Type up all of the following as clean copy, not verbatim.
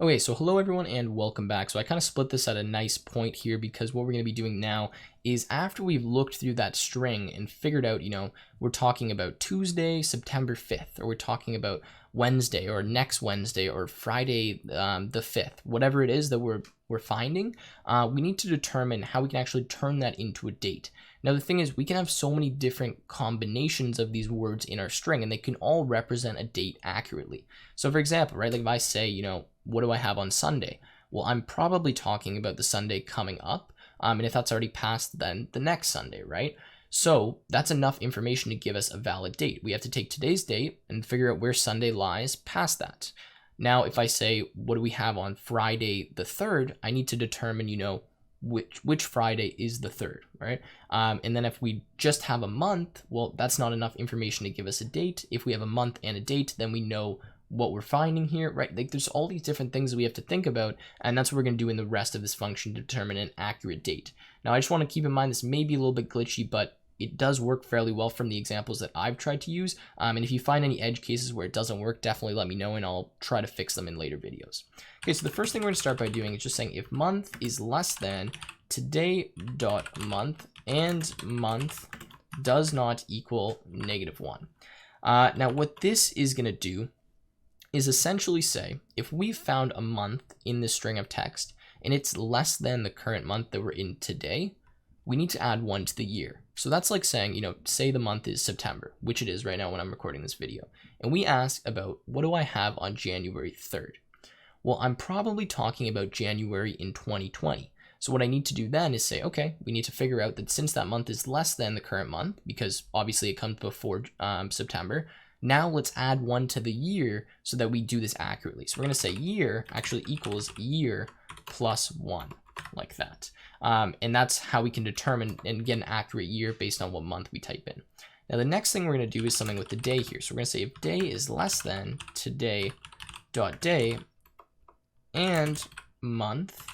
Okay, so hello everyone and welcome back. So I kind of split this at a nice point here because what we're going to be doing now is after we've looked through that string and figured out, we're talking about Tuesday, September 5th, or we're talking about Wednesday or next Wednesday or Friday the 5th, whatever it is that we're finding, we need to determine how we can actually turn that into a date. Now, the thing is, we can have so many different combinations of these words in our string, and they can all represent a date accurately. So for example, right, like if I say, what do I have on Sunday? Well, I'm probably talking about the Sunday coming up. And if that's already passed, then the next Sunday, right? So that's enough information to give us a valid date. We have to take today's date and figure out where Sunday lies past that. Now, if I say, what do we have on Friday the 3rd? I need to determine, which Friday is the 3rd, right? And then if we just have a month, well, that's not enough information to give us a date. If we have a month and a date, then we know what we're finding here, right? Like there's all these different things that we have to think about, and that's what we're going to do in the rest of this function to determine an accurate date. Now, I just want to keep in mind this may be a little bit glitchy, but it does work fairly well from the examples that I've tried to use. And if you find any edge cases where it doesn't work, definitely let me know and I'll try to fix them in later videos. Okay, so the first thing we're going to start by doing is just saying if month is less than today.month and month does not equal -1. Now, what this is going to do is essentially say if we found a month in this string of text and it's less than the current month that we're in today, we need to add 1 to the year. So that's like saying, say the month is September, which it is right now when I'm recording this video. And we ask about what do I have on January 3rd? Well, I'm probably talking about January in 2020. So what I need to do then is say, okay, we need to figure out that since that month is less than the current month, because obviously it comes before September, now let's add 1 to the year so that we do this accurately. So we're going to say year actually equals year plus 1, like that. And that's how we can determine and get an accurate year based on what month we type in. Now, the next thing we're going to do is something with the day here. So we're going to say if day is less than today.day and month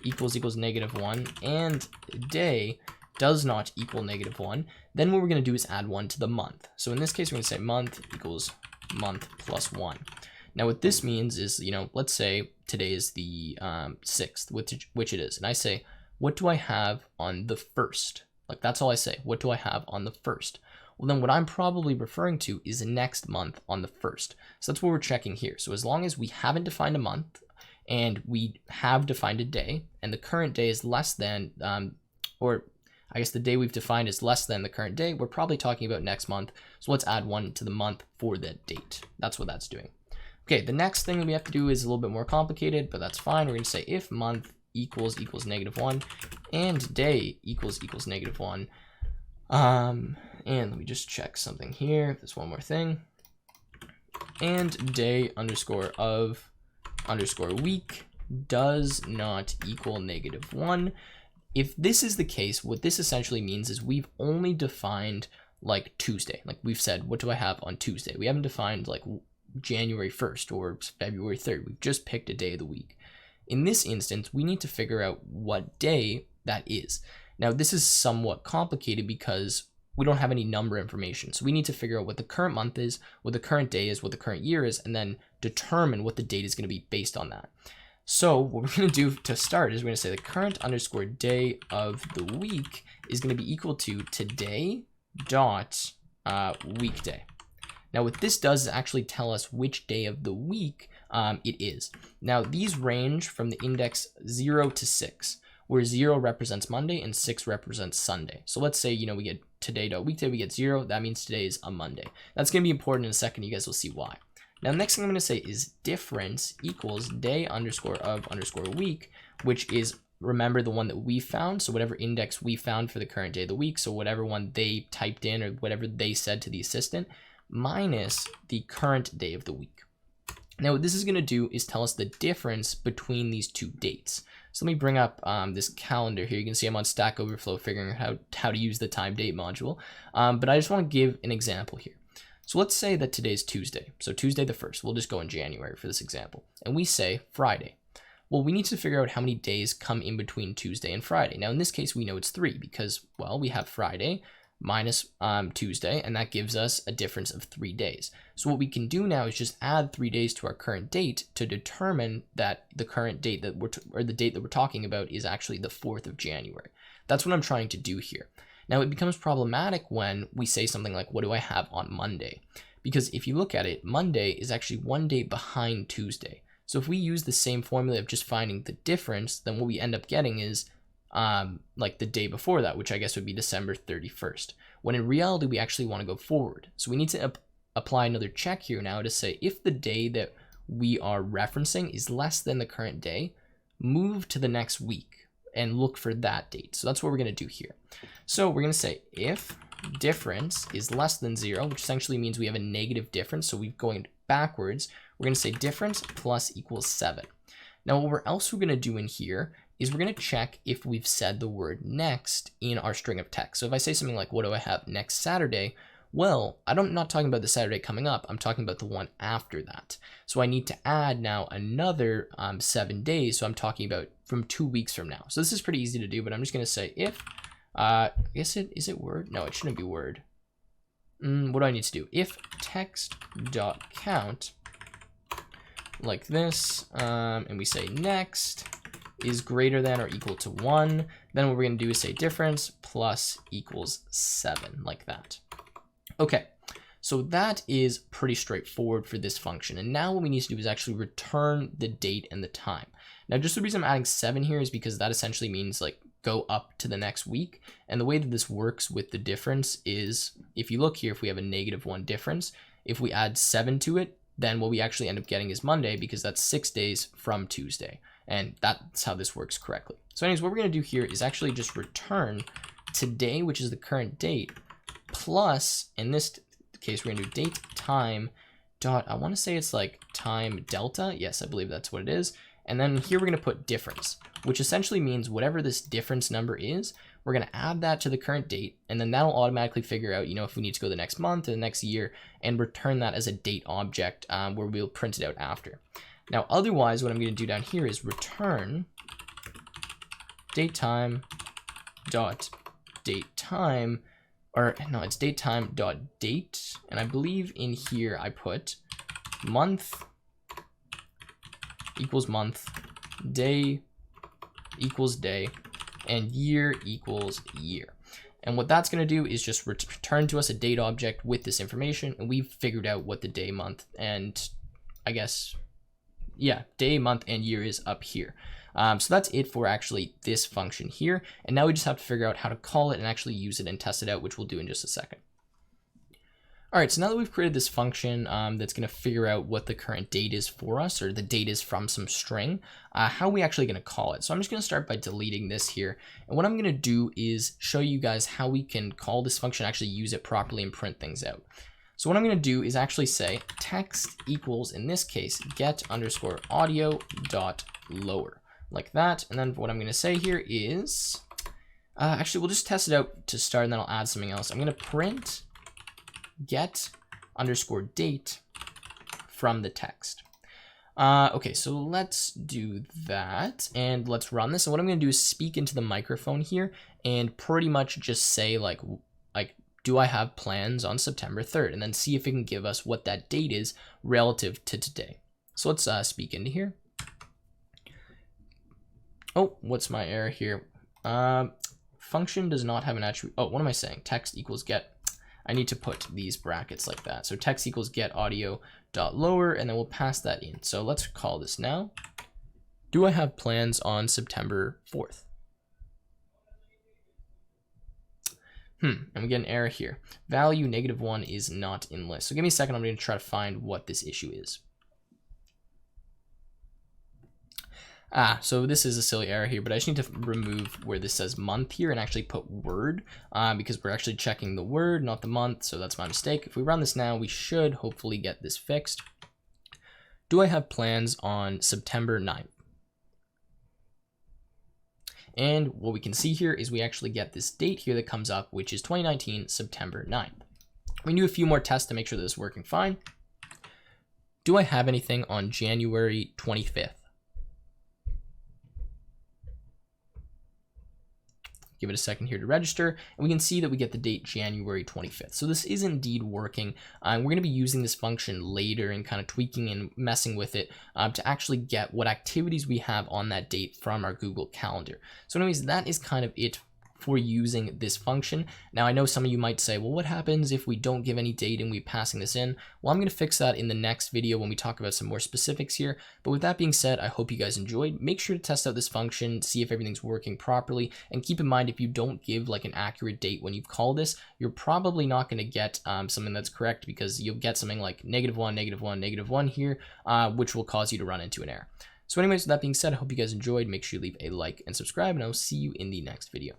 equals -1 and day does not equal -1, then what we're going to do is add 1 to the month. So in this case, we're going to say month equals month plus 1. Now, what this means is, let's say today is the 6th, which it is. And I say, what do I have on the 1st? Like, that's all I say. What do I have on the 1st? Well, then what I'm probably referring to is the next month on the 1st. So that's what we're checking here. So as long as we haven't defined a month and we have defined a day and the current day is less than, or I guess the day we've defined is less than the current day, we're probably talking about next month. So let's add 1 to the month for the date. That's what that's doing. Okay, the next thing we have to do is a little bit more complicated, but that's fine. We're going to say if month equals -1 and day equals -1. And let me just check something here. There's one more thing. And day _of_ week does not equal -1. If this is the case, what this essentially means is we've only defined like Tuesday. Like we've said, what do I have on Tuesday? We haven't defined like January 1st or February 3rd. We've just picked a day of the week. In this instance, we need to figure out what day that is. Now, this is somewhat complicated because we don't have any number information. So we need to figure out what the current month is, what the current day is, what the current year is, and then determine what the date is going to be based on that. So what we're going to do to start is we're going to say the current _day of the week is going to be equal to today dot weekday. Now, what this does is actually tell us which day of the week it is. Now, these range from the index 0 to 6, where 0 represents Monday and 6 represents Sunday. So let's say, we get today.weekday, we get 0. That means today is a Monday. That's going to be important in a second. You guys will see why. Now, the next thing I'm going to say is difference equals day _of_ week, which is, remember, the one that we found. So whatever index we found for the current day of the week, so whatever one they typed in or whatever they said to the assistant, minus the current day of the week. Now, what this is going to do is tell us the difference between these two dates. So let me bring up this calendar here. You can see I'm on Stack Overflow figuring out how to use the time date module. But I just want to give an example here. So let's say that today's Tuesday. So Tuesday the 1st, we'll just go in January for this example. And we say Friday. Well, we need to figure out how many days come in between Tuesday and Friday. Now, in this case, we know it's 3 because, well, we have Friday, minus Tuesday, and that gives us a difference of 3 days. So what we can do now is just add 3 days to our current date to determine that the current date that the date that we're talking about is actually the 4th of January. That's what I'm trying to do here. Now it becomes problematic when we say something like, what do I have on Monday? Because if you look at it, Monday is actually 1 day behind Tuesday. So if we use the same formula of just finding the difference, then what we end up getting is like the day before that, which I guess would be December 31st. When in reality, we actually want to go forward. So we need to apply another check here now to say if the day that we are referencing is less than the current day, move to the next week and look for that date. So that's what we're going to do here. So we're going to say if difference is less than 0, which essentially means we have a negative difference. So we're going backwards. We're going to say difference plus equals 7. Now, what else we're going to do in here is we're going to check if we've said the word next in our string of text. So if I say something like, what do I have next Saturday? Well, I'm not talking about the Saturday coming up. I'm talking about the one after that. So I need to add now another 7 days. So I'm talking about from 2 weeks from now. So this is pretty easy to do, but I'm just going to say if, is it word? No, it shouldn't be word. What do I need to do? If text.count like this, and we say next is greater than or equal to 1, then what we're going to do is say difference plus equals 7, like that. Okay, so that is pretty straightforward for this function. And now what we need to do is actually return the date and the time. Now, just the reason I'm adding 7 here is because that essentially means like go up to the next week. And the way that this works with the difference is, if you look here, if we have a -1 difference, if we add 7 to it, then what we actually end up getting is Monday, because that's 6 days from Tuesday. And that's how this works correctly. So anyways, what we're going to do here is actually just return today, which is the current date, plus, in this case, we're going to do date time dot, I want to say it's like time delta. Yes, I believe that's what it is. And then here we're going to put difference, which essentially means whatever this difference number is, we're going to add that to the current date, and then that'll automatically figure out, if we need to go the next month or the next year, and return that as a date object where we'll print it out after. Now, otherwise, what I'm going to do down here is return datetime dot datetime, or no, it's datetime dot date, and I believe in here I put month equals month, day equals day, and year equals year. And what that's going to do is just return to us a date object with this information, and we've figured out what the day, month, and I guess, yeah, day, month, and year is up here. So that's it for actually this function here. And now we just have to figure out how to call it and actually use it and test it out, which we'll do in just a second. All right, so now that we've created this function that's going to figure out what the current date is for us, or the date is from some string, how are we actually going to call it? So I'm just going to start by deleting this here. And what I'm going to do is show you guys how we can call this function, actually use it properly and print things out. So what I'm going to do is actually say text equals, in this case, get underscore audio dot lower, like that. And then what I'm going to say here is, actually, we'll just test it out to start, and then I'll add something else. I'm going to print get underscore date from the text. Okay, so let's do that, and let's run this. And what I'm going to do is speak into the microphone here and pretty much just say like, do I have plans on September 3rd? And then see if it can give us what that date is relative to today. So let's speak into here. Oh, what's my error here? Function does not have an attribute. Oh, what am I saying? Text equals get. I need to put these brackets like that. So text equals get audio dot lower, and then we'll pass that in. So let's call this now. Do I have plans on September 4th? And we get an error here. Value -1 is not in list. So give me a second. I'm going to try to find what this issue is. So this is a silly error here, but I just need to remove where this says month here and actually put word, because we're actually checking the word, not the month. So that's my mistake. If we run this now, we should hopefully get this fixed. Do I have plans on September 9th? And what we can see here is we actually get this date here that comes up, which is 2019, September 9th. We do a few more tests to make sure that it's working fine. Do I have anything on January 25th? give it a second here to register, and we can see that we get the date January 25th. So this is indeed working. We're going to be using this function later and kind of tweaking and messing with it to actually get what activities we have on that date from our Google Calendar. So anyways, that is kind of it for using this function. Now, I know some of you might say, well, what happens if we don't give any date and we're passing this in? Well, I'm going to fix that in the next video when we talk about some more specifics here. But with that being said, I hope you guys enjoyed. Make sure to test out this function, see if everything's working properly. And keep in mind, if you don't give like an accurate date when you call this, you're probably not going to get something that's correct, because you'll get something like -1, -1, -1 here, which will cause you to run into an error. So anyways, with that being said, I hope you guys enjoyed. Make sure you leave a like and subscribe, and I'll see you in the next video.